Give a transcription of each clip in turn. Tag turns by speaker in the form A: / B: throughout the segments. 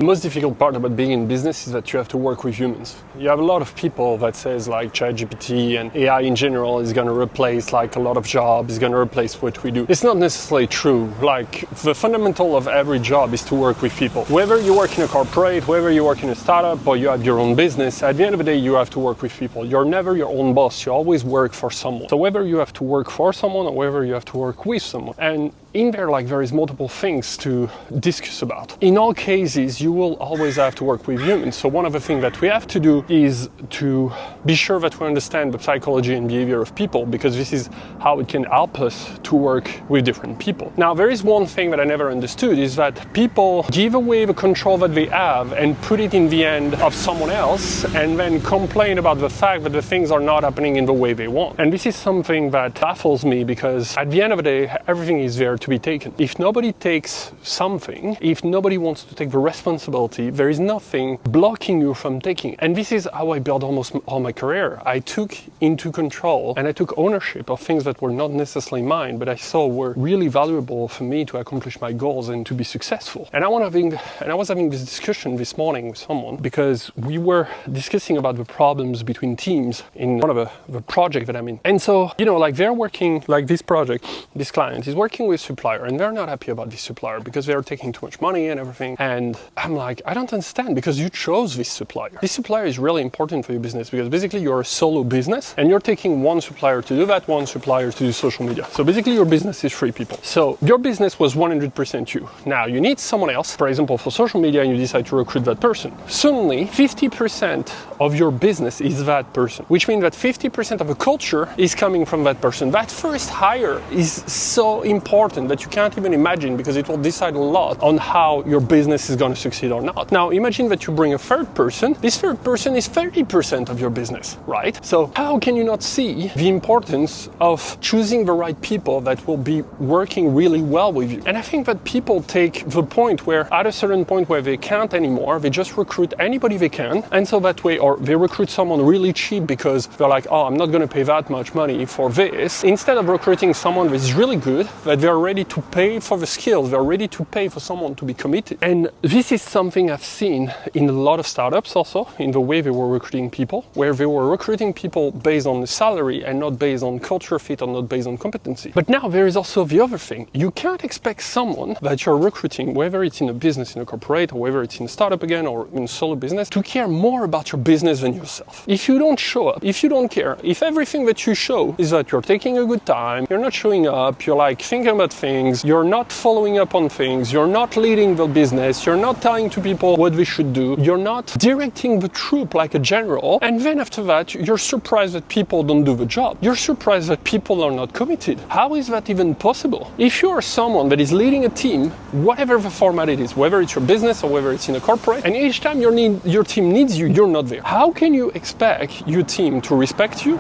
A: The most difficult part about being in business is that you have to work with humans. You have a lot of people that says like ChatGPT and AI in general is going to replace like a lot of jobs, is going to replace what we do. It's not necessarily true. Like the fundamental of every job is to work with people. Whether you work in a corporate, whether you work in a startup or you have your own business, at the end of the day you have to work with people. You're never your own boss. You always work for someone. So whether you have to work for someone or whether you have to work with someone. And in there, like, there is multiple things to discuss about. In all cases, you will always have to work with humans. So one of the things that we have to do is to be sure that we understand the psychology and behavior of people, because this is how it can help us to work with different people. Now, there is one thing that I never understood, is that people give away the control that they have and put it in the hand of someone else, and then complain about the fact that the things are not happening in the way they want. And this is something that baffles me, because at the end of the day, everything is there to be taken. If nobody takes something, if nobody wants to take the responsibility, there is nothing blocking you from taking. And this is how I built almost all my career. I took into control and I took ownership of things that were not necessarily mine, but I saw were really valuable for me to accomplish my goals and to be successful. And I was having this discussion this morning with someone, because we were discussing about the problems between teams in one of the project that I'm in. And so, you know, like, they're working, like, this project, this client is working with supplier, and they're not happy about this supplier because they're taking too much money and everything. And I'm like, I don't understand, because you chose this supplier. This supplier is really important for your business, because basically you're a solo business and you're taking one supplier to do that, one supplier to do social media. So basically your business is 3 people. So your business was 100% you. Now you need someone else, for example, for social media, and you decide to recruit that person. Suddenly 50% of your business is that person, which means that 50% of the culture is coming from that person. That first hire is so important that you can't even imagine, because it will decide a lot on how your business is going to succeed or not. Now imagine that you bring a third person. This third person is 30% of your business, right? So how can you not see the importance of choosing the right people that will be working really well with you? And I think that people take the point where, at a certain point where they can't anymore, they just recruit anybody they can, and so that way, or they recruit someone really cheap because they're like, oh, I'm not going to pay that much money for this, instead of recruiting someone that is really good, that they're ready to pay for the skills, they're ready to pay for someone to be committed. And this is something I've seen in a lot of startups also, in the way they were recruiting people, where they were recruiting people based on the salary and not based on culture fit or not based on competency. But now there is also the other thing. You can't expect someone that you're recruiting, whether it's in a business, in a corporate, or whether it's in a startup again, or in a solo business, to care more about your business than yourself. If you don't show up, if you don't care, if everything that you show is that you're taking a good time, you're not showing up, you're like thinking about things, you're not following up on things, you're not leading the business, you're not telling to people what they should do, you're not directing the troop like a general, and then after that, you're surprised that people don't do the job. You're surprised that people are not committed. How is that even possible? If you're someone that is leading a team, whatever the format it is, whether it's your business or whether it's in a corporate, and each time your team needs you, you're not there. How can you expect your team to respect you?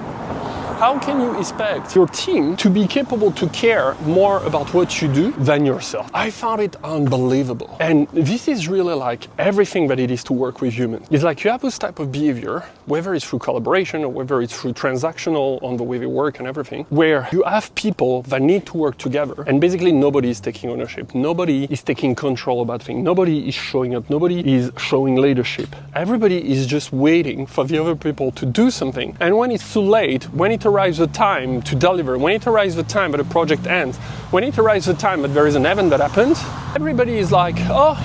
A: How can you expect your team to be capable to care more about what you do than yourself? I found it unbelievable. And this is really like everything that it is to work with humans. It's like you have this type of behavior, whether it's through collaboration or whether it's through transactional on the way they work and everything, where you have people that need to work together, and basically nobody is taking ownership. Nobody is taking control about things. Nobody is showing up. Nobody is showing leadership. Everybody is just waiting for the other people to do something. And when it's too late, when it arrives the time to deliver, when it arrives the time that a project ends, when it arrives the time that there is an event that happens, everybody is like, oh,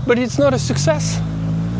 A: but it's not a success.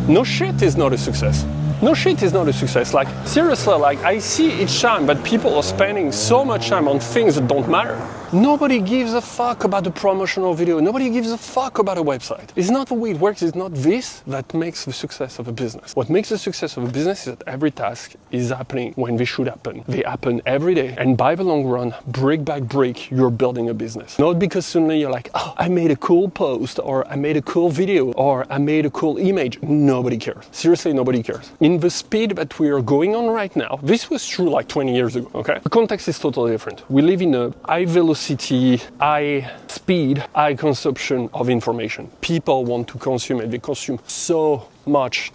A: No shit is not a success. No shit is not a success. Like, seriously, like, I see each time that people are spending so much time on things that don't matter. Nobody gives a fuck about the promotional video. Nobody gives a fuck about a website. It's not the way it works. It's not this that makes the success of a business. What makes the success of a business is that every task is happening when they should happen. They happen every day. And by the long run, brick by brick, you're building a business. Not because suddenly you're like, oh, I made a cool post, or I made a cool video, or I made a cool image. Nobody cares. Seriously, nobody cares. In the speed that we are going on right now, this was true like 20 years ago, okay? The context is totally different. We live in a high velocity, high speed, high consumption of information. People want to consume it. They consume so much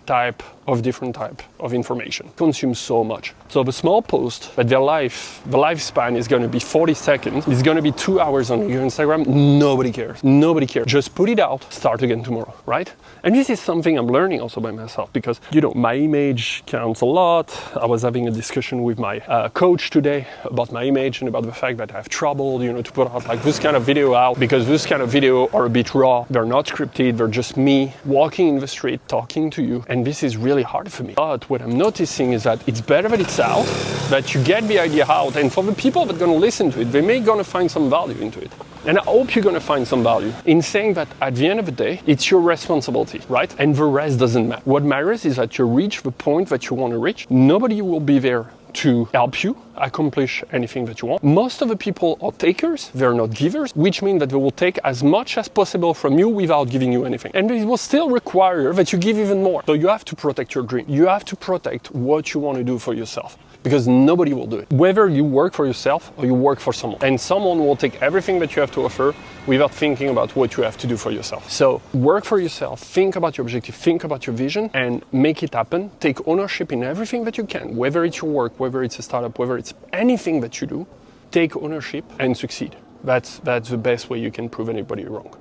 A: different type of information, consume so much. So the small post, but the lifespan is going to be 40 seconds, it's going to be 2 hours on your Instagram, nobody cares. Nobody cares. Just put it out, start again tomorrow, right? And this is something I'm learning also by myself because, my image counts a lot. I was having a discussion with my coach today about my image and about the fact that I have trouble, to put out like this kind of video out because this kind of video are a bit raw. They're not scripted. They're just me walking in the street, talking to you. And this is really hard for me. But what I'm noticing is that it's better that it's out, that you get the idea out. And for the people that are going to listen to it, they may going to find some value into it. And I hope you're going to find some value in saying that at the end of the day, it's your responsibility, right? And the rest doesn't matter. What matters is that you reach the point that you want to reach. Nobody will be there to help you accomplish anything that you want. Most of the people are takers, they're not givers, which means that they will take as much as possible from you without giving you anything. And it will still require that you give even more. So you have to protect your dream. You have to protect what you want to do for yourself. Because nobody will do it. Whether you work for yourself or you work for someone. And someone will take everything that you have to offer without thinking about what you have to do for yourself. So work for yourself, think about your objective, think about your vision, and make it happen. Take ownership in everything that you can, whether it's your work, whether it's a startup, whether it's anything that you do, take ownership and succeed. That's the best way you can prove anybody wrong.